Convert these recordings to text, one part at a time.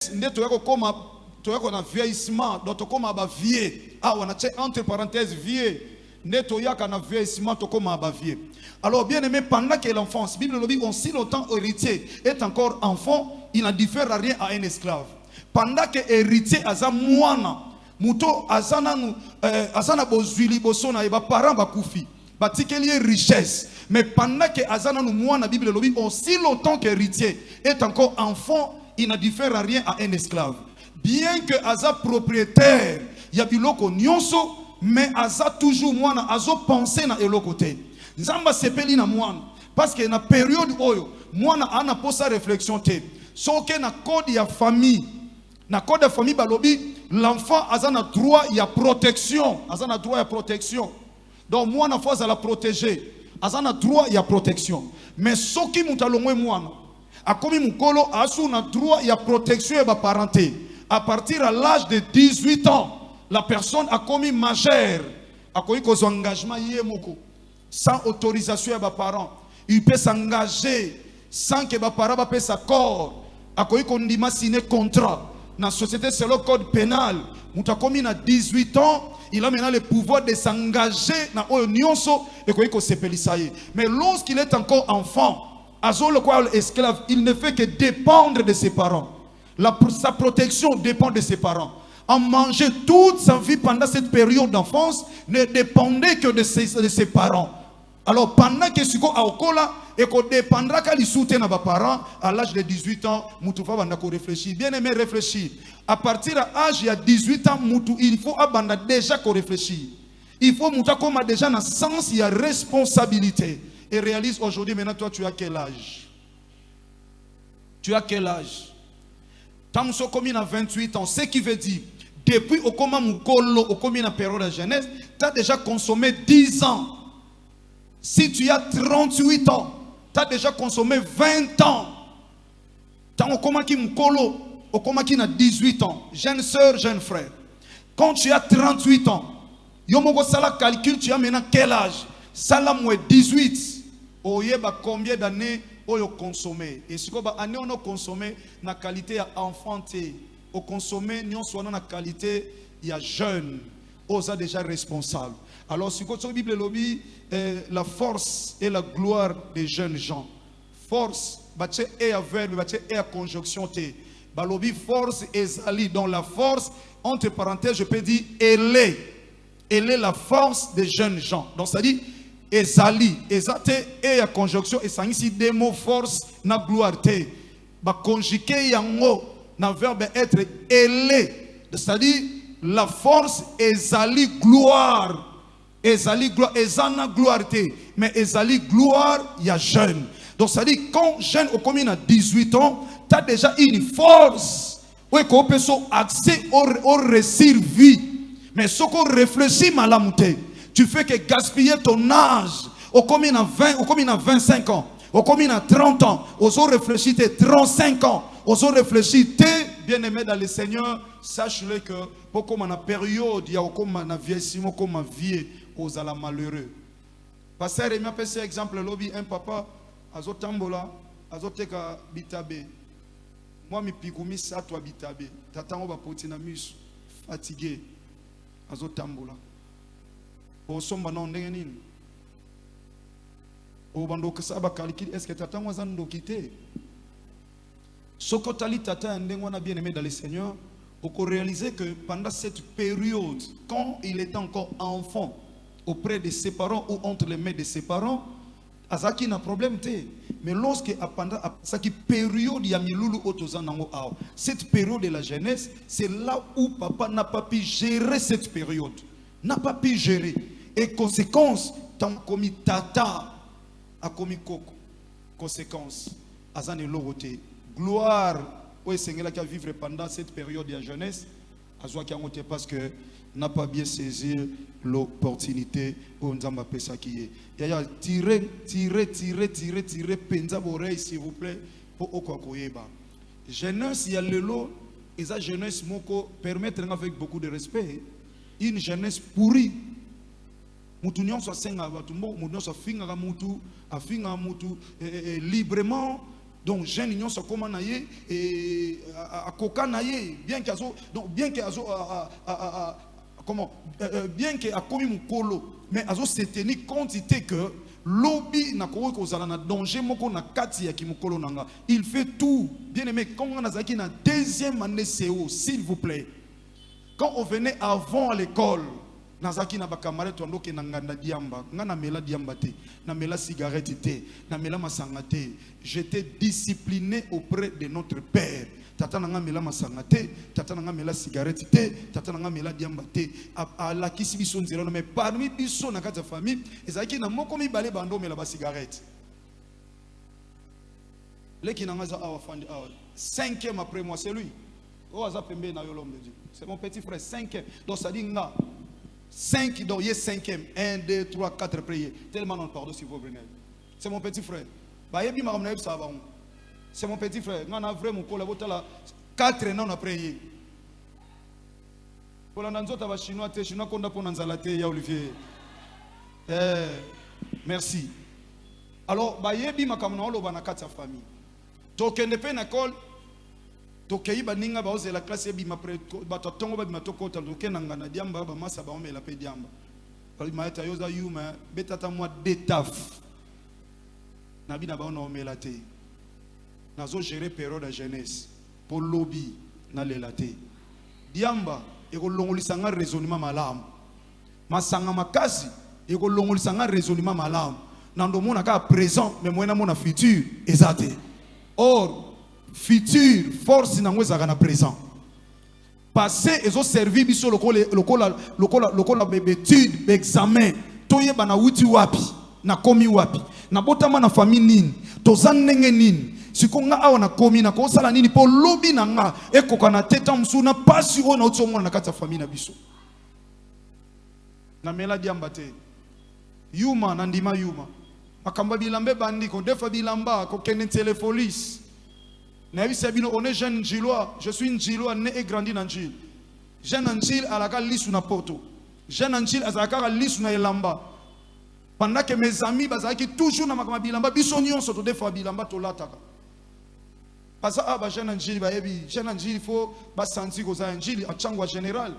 nde toyako koma toyako na vieillissement donc tokoma ba vieux on a entre parenthèses vieux nde toyaka na vieillissement tokoma ba vieux. Alors bien aimé, pendant que l'enfance, Bible le dit, si longtemps héritier est encore enfant, il n'en diffère rien à un esclave. Pendant que héritier aza mwana muto azana azana bozwili bosona e ba parents ba kufi batikeli richesse, mais pendant que azana nu mwana, Bible le dit, aussi longtemps qu'héritier est encore enfant, il n'en diffère rien à un esclave. Bien que aza propriétaire ya biloko nyonso, mais aza toujours mwana azo penser na eloko te. Nzamba sepeli na mwana parce que na période oyo mwana ana posa réflexion te soke na code ya famille balobi l'enfant azana droit ya protection, azana droit ya protection, donc mwana faut la protéger, azana droit ya protection. Mais soki mutalongwe mwana akomi mukolo asu na droit ya protection ya ba parenté. À partir à l'âge de 18 ans la personne a commis majeure akoyi ko engagement yemoko sans autorisation de ses parents. Il peut s'engager sans que ses parents fassent accord. Akoyi kondima signer contrat. Dans la société, c'est le code pénal. Mutakomi na 18 ans, il a maintenant le pouvoir de s'engager dans l'onyonso et koyi ko sepelisaye. Mais lorsqu'il est encore enfant, azo le quoi esclave, il ne fait que dépendre de ses parents. Sa protection dépend de ses parents. En manger toute sa vie pendant cette période d'enfance ne dépendait que de ses parents. Alors pendant que Siko a okola et qu'on dépendra qu'à soutien à ses parents, à l'âge de 18 ans, Moutoufa va réfléchir. Bien aimé, réfléchir. À partir de l'âge de 18 ans, il faut abandonner déjà qu'on réfléchit. Il faut Mouta comme déjà dans le sens, il y a responsabilité. Et réalise aujourd'hui, maintenant toi tu as quel âge? Tu as quel âge? Tamso comme à 28 ans, ce qui veut dire, depuis au coma mukolo, au coma na période de jeunesse, tu as déjà consommé 10 ans. Si tu as 38 ans, tu as déjà consommé 20 ans. Tant au coma qui mukolo, au coma qui na 18 ans, jeune soeur, jeune frère. Quand tu as 38 ans, yomoko sala calcul, tu as maintenant quel âge? Salam 18. Oyeba combien d'années oyo consommé? Et ce que ba année on a consommé na qualité à enfanté, au consommé nous soit na qualité il y a jeune, osa déjà responsable. Alors ce que la Bible lobby, la force et la gloire des jeunes gens. Force bache et à verbe bache et à conjonction te. Balobi force et zali, dans la force entre parenthèses je peux dire elle est la force des jeunes gens. Donc ça dit ezali, ezate et à conjonction et ça ici des mots force na gloire te. Ba conjuguer yango na verbe être ailé, c'est-à-dire la force ezali gloire. Ezali gloire, ezana gloire te, mais ezali gloire ya jeune. Donc ça dit quand jeune au commune à 18 ans, tu as déjà une force. Oui, qu'on peut accès au récit vie. Mais ce qu'on réfléchit malamouté, tu fais que gaspiller ton âge. Au commune à 20, au commune à 25 ans, au commune à 30 ans, aux autres réfléchis 35 ans, aux autres réfléchis bien aimé dans le Seigneur, sache-le que pour comme en période, il y a comme en vieillissement, comme en vie, aux ala malheureux. Pasteur, il m'a fait cet exemple, lobby, un papa, azo tambola, azo teka bitabe. Moi, mi pikoumi sa toi bitabe. Tatango ba potina mus, fatigué, azo tambola. O somba non ndengenini. O bando kasaba calcul, est-ce que tatango zando quitté? Sokotali tata ndengwana bien aimé dans le Seigneur, on peut réaliser que pendant cette période, quand il était encore enfant, auprès de ses parents ou entre les mains de ses parents, Azaki n'a problème té. Mais lorsque pendant cette période il y a miloulou otozanango ao, cette période de la jeunesse, c'est là où papa n'a pas pu gérer cette période, n'a pas pu gérer. Et conséquence, tant commis tata a commis coco. Conséquence, azane loroté. Gloire au Seigneur qui a vécu pendant cette période de la jeunesse, parce que n'a pas bien saisi l'opportunité où nous avons fait ça qui est. Il y a tirer, penza oreille s'il vous plaît, pour Okokoyeba. Jeunesse, il y a le lot, et ça jeunesse moko permettre avec beaucoup de respect. Une jeunesse pourrie. Mutu soit senga batu, mutu soit finga mutu, a finga mutu librement. Donc jeune union so comment naie et à coca naie bien qu'il donc bien qu'il comment bien qu'il a commis mon colo mais azo se tenir compte que lobby na ko kozala na danger moko na kati ya kimokolo nanga. Il fait tout. Bien aimé, quand on a zaki na deuxième année CO, s'il vous plaît. Quand on venait avant l'école, nazaki na bakamare to ndoke na nganda diamba, ngana mela diamba te, na mela cigarette te, na mela masanga te. J'étais discipliné auprès de notre père. Tata nanga mela masanga te, tata nanga mela cigarette te, tata nanga mela diamba te. A la kisi biso nzela mais parmi biso na kati ya famille, ezaki na moko mi balé bando mela ba cigarette. Leki nanga za awa fandi awa. 5e après moi, c'est lui. Oh aza pembe na yo l'homme de Dieu. C'est mon petit frère 5e. Donc ça dit nga 5 donc il est 5e. 1 2 3 4 prier. Tellement non pardon si vous venez. C'est mon petit frère. Ba yebi ma ramna ça va. C'est mon petit frère. On a vraiment collaboré 4 ans après. Pour la nanzota va chinois te chinois konda pour nanzalate ya Olivier. Merci. Alors ba yebi makamna olo bana kati ya famille. Tokende pe na école tokei baninga ba ozela classe yebi après bato tongo ba bimatoko tokena ngana diamba ba masa ba omela pe diamba. Bali maeta yoza yuma betata moi détaf. Na bina ba ona omela te. Nazo gérer période de jeunesse pour lobby na lelate diamba eko longolisa nga raisonnement malamu masanga makasi eko longolisa nga raisonnement malamu nando mona ka présent mais moi na mona futur ezate or futur force na ngweza kana présent passé ezo servi biso lokola étude examen toye bana wuti wapi na komi wapi na botama na famille nini tozanenge nini sikonga awa na komi na kosala nini po lobi na nga ekoka na teta msuna pasi ona utsomona na kati ya famille na biso na mela diamba te yuma na ndima yuma makamba bilambe bandiko defa bilamba ko kene téléfolis na bisa bino on est jeune Njilois, je suis Njilois né et grandi dans Njil jeune Njil alaka lisu na poto jeune Njil azaka lisu na elamba pendant que mes amis bazaki toujours na makamba bilamba biso nyonso to defa bilamba to lataka. Parce que ah jeune Njili ba yebi jeune Njili il faut ba sentir ko za Njili en changwa général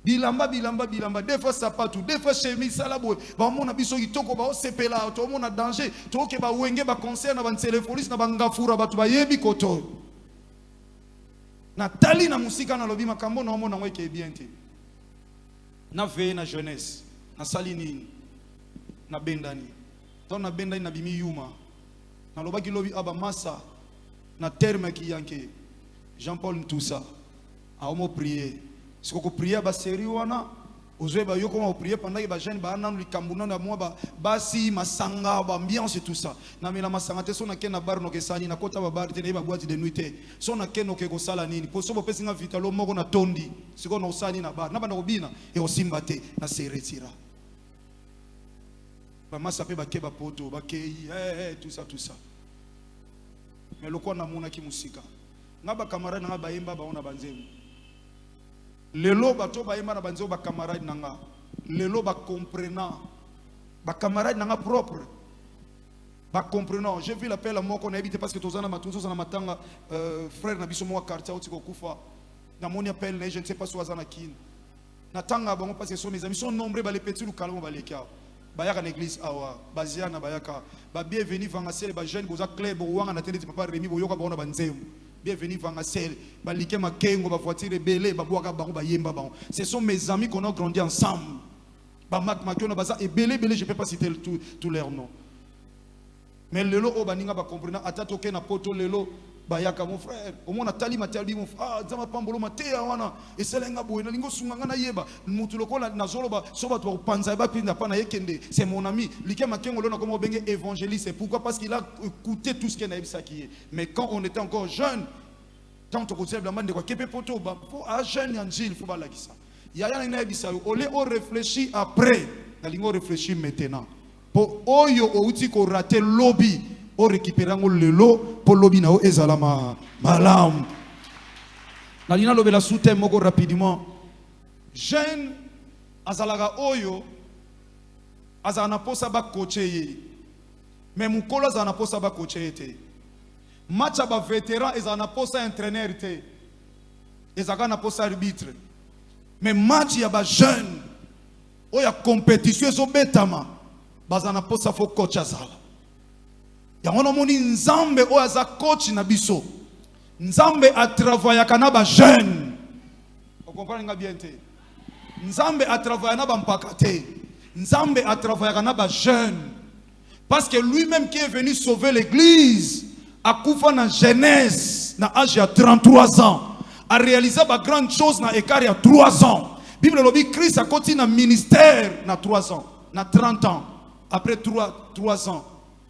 bilamba des fois sapatou des fois chemise sala boy ba mona biso kitoko ba osepela to mona danger to ke ba wenge ba concert na ba téléphoniste na ba ngafura ba to ba yebi koto na tali na musika na lobi makambo na mona ngwe bien te na veille na jeunesse na salini na bendani to na bendani na bimi yuma na lobaki lobi aba massa na terme qui yanke Jean-Paul tout ça a homo prier si ko prier ba seri wana ozwe ba yo comment prier pendant que ba jeune ba nanu likambuna na moi ba si masanga ba ambiance tout ça na mela masanga te so na ke na bar no ke sani na kota ba bar te ba boîte de nuit te so na ke no ke ko sala nini po so bo pesinga vitalo moko na tondi siko na usani na bar na bana kobina e osimba te na se retira ba masa pe ba ke ba poto ba ke tout ça mais le quoi na mona ki musika ngaba camarade nga ba yemba ba ona banzemu lelo bato ba yemba na banzemu ba camarade nanga lelo ba comprenant ba camarade nanga propre ba comprenant j'ai vu l'appel à moi qu'on a évité parce que tozana matunzo na matanga frère na biso mo quartier au tiko kufa na moni appel je ne sais pas si wazana kin na tanga bango parce que sont mes amis sont nombreux ba les petits localement ba les cas bayaka na église awa baziana bayaka ba bienvenue vangasel ba jeune boza club wanga na tendeti papa Remi boyoka baona banzemu bienvenue vangasel ba like makengo ba voiture belé ba boaka bango ba yemba bango ce sont mes amis qu'on a grandi ensemble ba makona baza et belé je peux pas citer tous leurs noms mais lelo o baninga ba comprendre atatoke na poto lelo bayaka mon frère au moins natali matali mon frère zama pambolo matea wana eselenga boye na lingo sunganga na yeba mutu lokola na zoloba soba to panza ba pinda pa na yekende c'est mon ami like makengo lona comme benge évangéliste pourquoi parce qu'il a écouté tout ce qu'il a dit mais quand on était encore jeune tant on conserve la main de quoi kepe poto ba pour a jeune angile faut ba lakisa yaya na ebisa o le on réfléchit après na lingo réfléchir maintenant pour oyo outi ko rater lobby o récupérango lelo pour lobby na o ezalama malam na lina lobela soute moko rapidement jeune azalaga oyo azana posa ba coacher mais mukolo azana posa ba coacher te match à vétéran et ça n'a pas ça entraîneur et ça n'a pas ça arbitre. Mais match ya ba jeune o ya compétition so betama bazana pas ça faut coach azala. Ya wana moni nzambe o aza coach na biso. Nzambe a travaillé kana ba jeune. Vous comprenez bien te? Nzambe a travaillé na ba mpakate. Nzambe a travaillé kana ba jeune. Parce que lui-même qui est venu sauver l'église a koufa na jeunesse na âge de 33 ans. A réalisé ba grande chose na écart il y a 3 ans. Bible lobi Christ a continué na ministère na 3 ans, na 30 ans. Après 3 ans,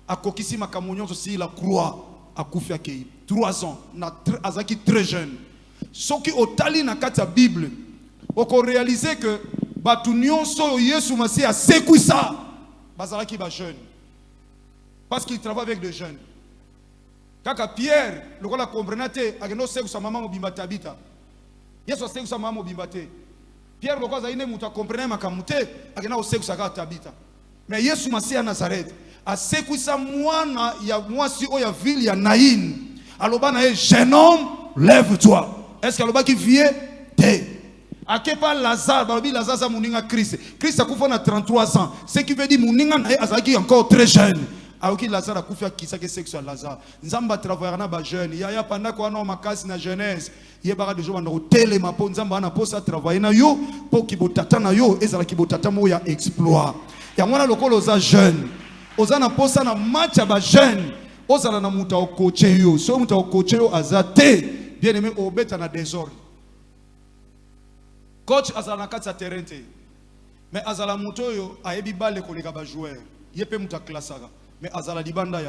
a kokisi makamunyo aussi la croix a kufia kei. 3 ans, na azaki très jeune. Ce qui otali na kati ya Bible, oko réaliser que batu nyonso Yesu Masi a sekui ça. Bazalaki ba jeune. Parce qu'il travaille avec des jeunes. Kaka Pierre, le roi la comprenate, a geno seku sa maman obimbate habita. Yesu seku sa maman obimbate. Pierre le roi zaine muta comprene makamute, a geno seku sa gata habita. Mais Yesu Masi a Nazareth, a seku sa mwana ya mwasi o ya ville ya Naïn. Aloba na jeune homme, lève-toi. Est-ce qu'aloba qui vient? Te. A kepa Lazare, balobi Lazare sa muninga Christ. Christ a koufa na 33 ans. Ce qui veut dire muninga na azaki encore très jeune. Alors que Lazare a koufa kisa ke sexuel Lazare. Nzamba travailler na ba jeune. Ya pendant ko na makasi na jeunesse. Ye bara de jour na hôtel ma po nzamba na posa travailler na yo po ki botata na yo ezala ki botata mo ya exploit. Ya mwana lokolo za jeune. Oza na posa na match ba jeune. Ozala na muta o coacher yo. So muta o coacher yo azate. Bien aimé obeta na désordre. Coach azala na kati ya terrain te. Mais azala muto yo ayebi balle koleka ba joueur. Yepe muta klasaka. Mais azala libanda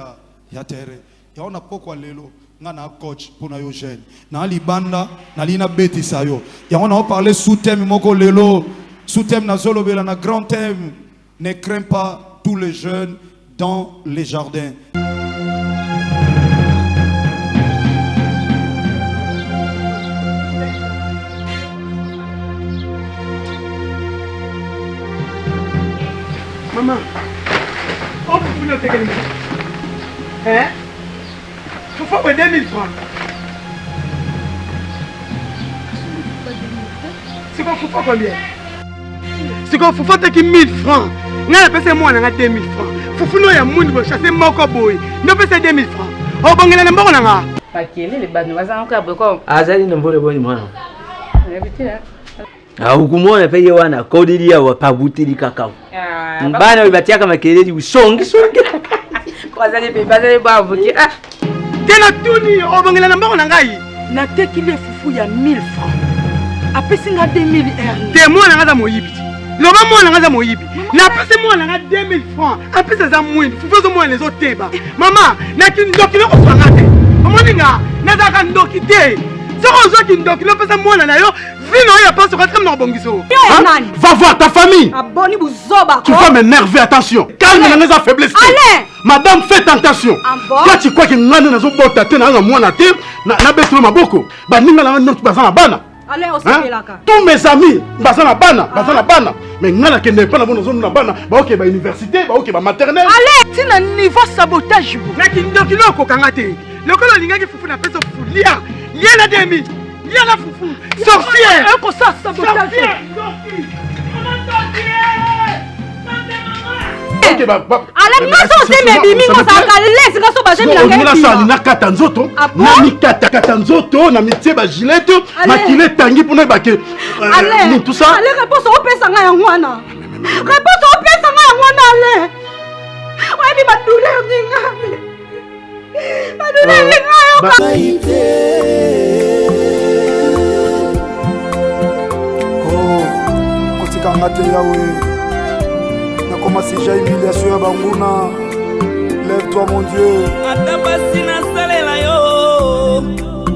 ya terrain. Ya ona poko lelo nga na coach pona yo jeune. Na libanda na lina beti sayo. Ya ona parler sous thème moko lelo. Sous thème na zolo bela na grand thème. Ne crains pas tous les jeunes dans les jardins. Maman, on peut vous noter quelque chose. Hein? Il faut 2000 francs. C'est quoi, faut combien? C'est quoi, faut faire 1000 francs. N'a pas passé moi, on a 2000 francs. Faut nous y a moun pour chasser mon cowboy. N'a pas passé 2000 francs. Oh, bon, il y a un bon là. Pas qu'il est les bas, nous allons encore beaucoup. Ah, ça, il n'y a pas de bon moi. Ah, ukumona peye wana kodiri ya wapabutiri kakao. Mbana wibatia kama kelele usongi. Kwa zali pe bazali ba vuki. Ah. Tena tuni obongela na mbongo na ngai. Na tekile fufu ya 1000 francs. Apesi nga 2000 R. Te mwana ngaza moyibi. Loba mwana ngaza moyibi. Na pesi mwana nga 2000 francs. Apesi za mwindi. Fufu zo mwana zo teba. Mama, na kindoki loko swangate. Omoninga, na zaka ndoki te. Soko zo kindoki lo pesa mwana na yo. Vino ya passe comme dans bongiso. Va voir ta famille. Aboni buzoba. Tu vas m'énerver, attention. Calme la faiblesse. Allez. Madame, faites attention. Quand tu crois que ngana na zo bota te na mwana te na beto maboko. Ba ninga na notre bazana bana. Allez au sepelaka. Tous mes amis bazana bana. Mais ngana ke ne pas na bona zone na bana. Ba OK ba université, ba OK ba maternelle. Allez, tu na niveau sabotage. Na kindoki loko kangate. Lokolo linga ki fufu na pesa fulia. Yena 2000. Yena fufu. Sorcier. Eko ça sabotage. OK ba. Allez, moi so se me bimi mo sa kalele singa so ba je mi la ngeli. Na sa na kata nzoto. Na mi kata nzoto na mitie ba gilet. Makile tangi pona ba ke. Allez. Tout ça. Allez, réponse au pesa nga ya ngwana. Réponse au pesa nga ya ngwana allez. Ouais bi ba douleur ninga. Ba douleur ninga yo. Kotikanga te yawe. Comment si j'ai humiliation à Banguna, lève-toi mon Dieu. Atabasina salela yo,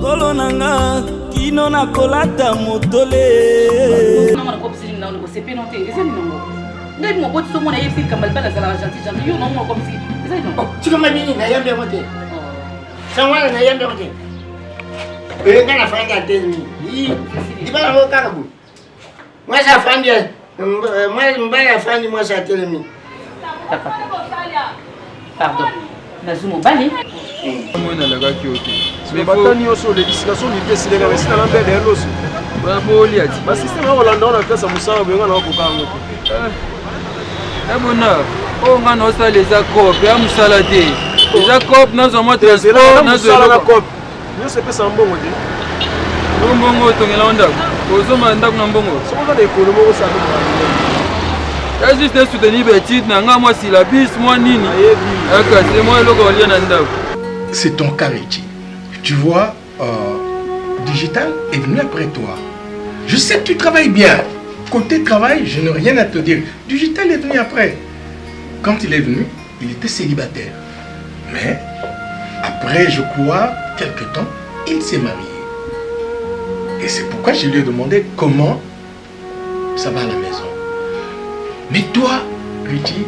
kolonanga, kino na kolata motole. Non, on a pas besoin de se pénonter. Et c'est non. N'est mon pote sur mon aïe si comme elle la gentil. Yo non comme si. C'est non. Tu vas m'amener na yambe moté. Ça va na yambe moté. Et quand la fin de la télé, il va au carabou. Moi ça fait bien. Moi, je suis moi, j'ai télé. Pardon. Nazumo Bali. Moi na la kakiote. Mais batani oso les destinations ni pesi les gars, c'est dans l'ambert de l'os. Ba boli ati. Ba système à Hollande on a fait ça musala benga na ko kango. Abona, o ngana osa les accords, ya musala te. Les accords nazo mo transport nazo la cop. Nous c'est pas ça mbongo te. Mbongo tongela onda. Ozo manda ku mbongo. So on a des économies au salon. Ya juste soutenir petit na nga moi syllabus moi nini. Aka c'est moi loko lia na ndako. C'est ton cas, Richie. Tu vois, Digital est venu après toi. Je sais que tu travailles bien. Côté travail, je n'ai rien à te dire. Digital est venu après. Quand il est venu, il était célibataire. Mais, après, je crois, quelque temps, il s'est marié. Et c'est pourquoi je lui ai demandé comment ça va à la maison. Mais toi, Richie,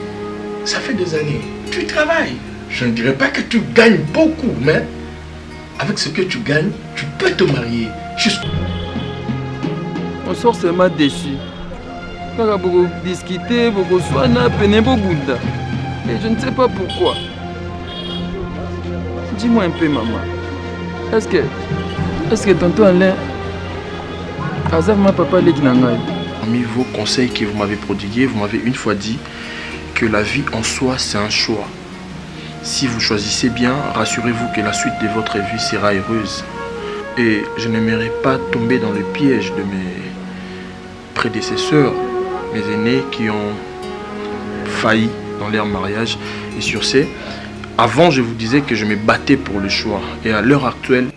ça fait des années. Tu travailles. Je ne dirais pas que tu gagnes beaucoup, mais avec ce que tu gagnes, tu peux te marier. On sort seulement déçu. Quand on a beaucoup discuté, beaucoup soigné, peine beaucoup Bouddha. Et je ne sais pas pourquoi. Dis-moi un peu, maman. Est-ce que tonton Alain a vraiment papa les Ginangai? Parmi vos conseils que vous m'avez prodigués, vous m'avez une fois dit que la vie en soi, c'est un choix. Si vous choisissez bien, rassurez-vous que la suite de votre vie sera heureuse. Et je n'aimerais pas tomber dans le piège de mes prédécesseurs, mes aînés qui ont failli dans leur mariage. Et sur ce, avant je vous disais que je me battais pour le choix. Et à l'heure actuelle,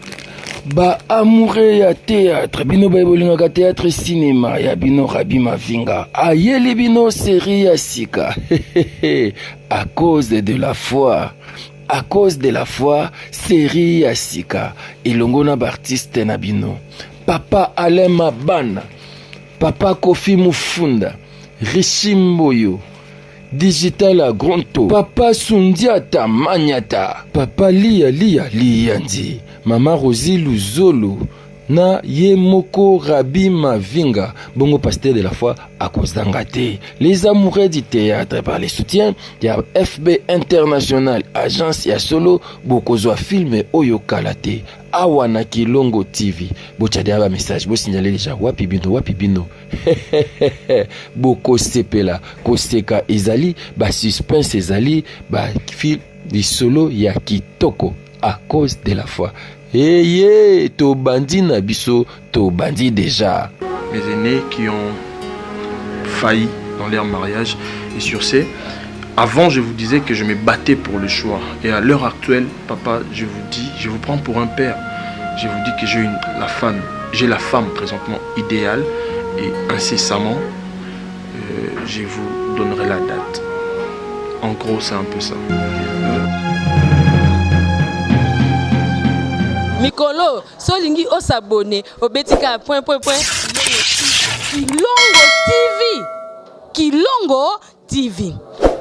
ba amoureux ya théâtre bino babolingaka théâtre cinéma ya bino Rabi Mavinga ayeli bino série ya sika à cause de la foi. À cause de la foi, série ya sika ilongona bartiste na bino Papa Alain Mabana, Papa Kofi Mufunda, Richimboyo, Digital à Gronto, Papa Sundiata Magnata, Papa Lia Liandi, Mama Rosie Luzolo, na Yemoko Rabi Mavinga, bongo pasteur de la foi à cause d'Angate. Les amoureux du théâtre par les soutiens, il y a FB International, agence ya solo, bokozwa film Oyo Kalate, Awana Kilongo TV. Bochade ba message, bo signaler déjà wapi bino. Boko sepela, koseka ezali, ba suspense ezali, ba film du solo ya kitoko à cause de la foi. To bandi na biso, to bandi déjà. Mes aînés qui ont failli dans leur mariage. Et sur ce, avant je vous disais que je me battais pour le choix. Et à l'heure actuelle, papa, je vous dis, je vous prends pour un père. Je vous dis que j'ai la femme présentement idéale. Et incessamment, je vous donnerai la date. En gros, c'est un peu ça. Mikolo, solingi o s'abonner au betika point. Kilongo TV.